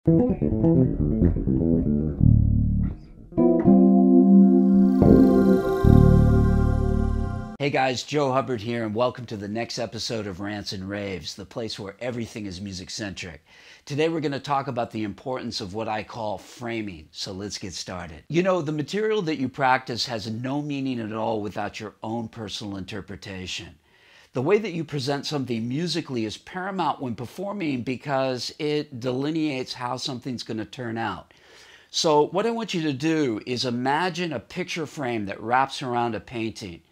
Hey guys, Joe Hubbard here, and welcome to the next episode of Rants and Raves, the place where everything is music-centric. Today we're going to talk about the importance of what I call framing, so let's get started. You know, the material that you practice has no meaning at all without your own personal interpretation. The way that you present something musically is paramount when performing because it delineates how something's going to turn out. So what I want you to do is imagine a picture frame that wraps around a painting.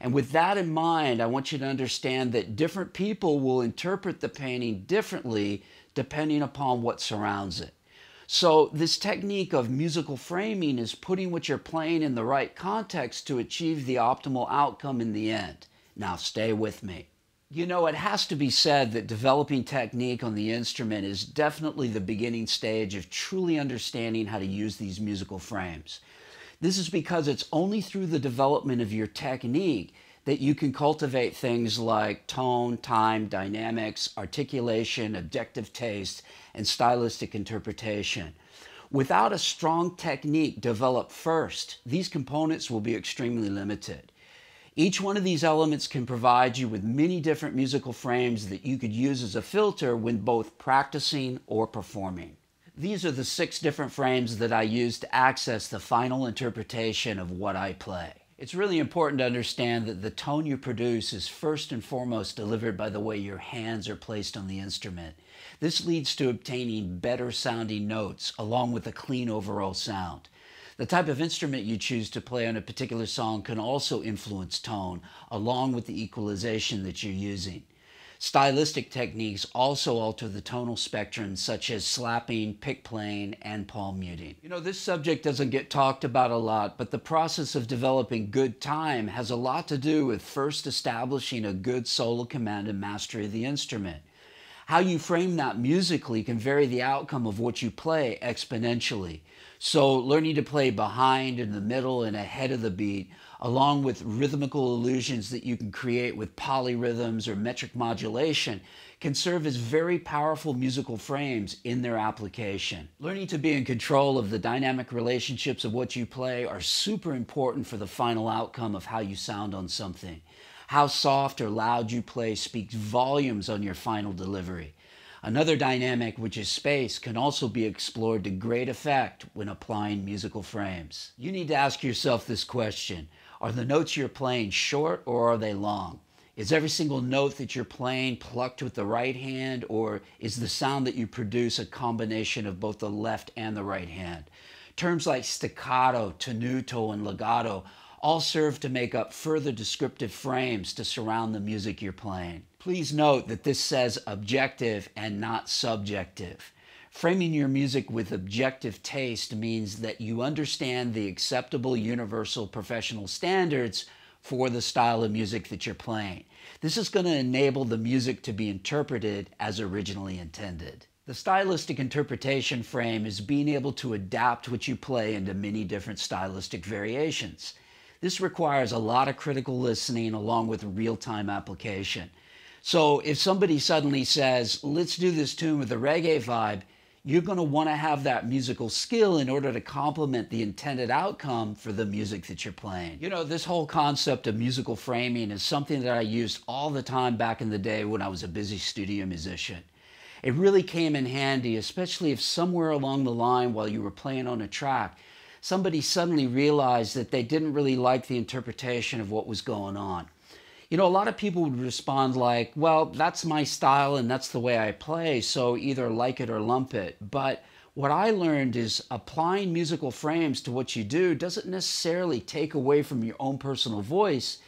And with that in mind, I want you to understand that different people will interpret the painting differently depending upon what surrounds it. So this technique of musical framing is putting what you're playing in the right context to achieve the optimal outcome in the end. Now stay with me. You know, it has to be said that developing technique on the instrument is definitely the beginning stage of truly understanding how to use these musical frames. This is because it's only through the development of your technique that you can cultivate things like tone, time, dynamics, articulation, objective taste, and stylistic interpretation. Without a strong technique developed first, these components will be extremely limited. Each one of these elements can provide you with many different musical frames that you could use as a filter when both practicing or performing. These are the 6 different frames that I use to access the final interpretation of what I play. It's really important to understand that the tone you produce is first and foremost delivered by the way your hands are placed on the instrument. This leads to obtaining better sounding notes along with a clean overall sound. The type of instrument you choose to play on a particular song can also influence tone along with the equalization that you're using. Stylistic techniques also alter the tonal spectrum, such as slapping, pick playing, and palm muting. You know, this subject doesn't get talked about a lot, but the process of developing good time has a lot to do with first establishing a good solo command and mastery of the instrument. How you frame that musically can vary the outcome of what you play exponentially. So learning to play behind, in the middle, and ahead of the beat, along with rhythmical illusions that you can create with polyrhythms or metric modulation, can serve as very powerful musical frames in their application. Learning to be in control of the dynamic relationships of what you play are super important for the final outcome of how you sound on something. How soft or loud you play speaks volumes on your final delivery. Another dynamic, which is space, can also be explored to great effect when applying musical frames. You need to ask yourself this question: are the notes you're playing short or are they long? Is every single note that you're playing plucked with the right hand, or is the sound that you produce a combination of both the left and the right hand? Terms like staccato, tenuto, and legato all serve to make up further descriptive frames to surround the music you're playing. Please note that this says objective and not subjective. Framing your music with objective taste means that you understand the acceptable universal professional standards for the style of music that you're playing. This is going to enable the music to be interpreted as originally intended. The stylistic interpretation frame is being able to adapt what you play into many different stylistic variations. This requires a lot of critical listening along with real-time application. So if somebody suddenly says, let's do this tune with a reggae vibe, you're going to want to have that musical skill in order to complement the intended outcome for the music that you're playing. You know, this whole concept of musical framing is something that I used all the time back in the day when I was a busy studio musician. It really came in handy, especially if somewhere along the line while you were playing on a track, somebody suddenly realized that they didn't really like the interpretation of what was going on. You know, a lot of people would respond like, well, that's my style and that's the way I play, so either like it or lump it. But what I learned is applying musical frames to what you do doesn't necessarily take away from your own personal voice,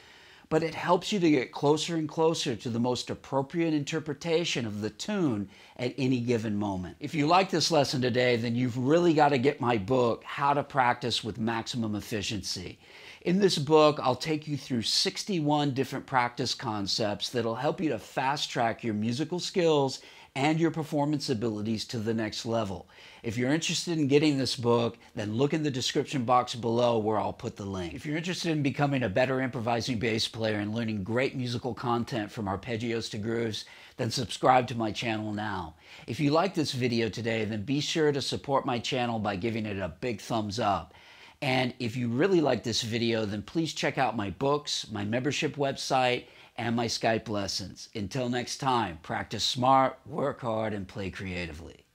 but it helps you to get closer and closer to the most appropriate interpretation of the tune at any given moment. If you like this lesson today, then you've really got to get my book, How to Practice with Maximum Efficiency. In this book, I'll take you through 61 different practice concepts that'll help you to fast track your musical skills and your performance abilities to the next level. If you're interested in getting this book, then look in the description box below where I'll put the link. If you're interested in becoming a better improvising bass player and learning great musical content from arpeggios to grooves, then subscribe to my channel now. If you like this video today, then be sure to support my channel by giving it a big thumbs up. And if you really like this video, then please check out my books, my membership website, and my Skype lessons. Until next time, practice smart, work hard, and play creatively.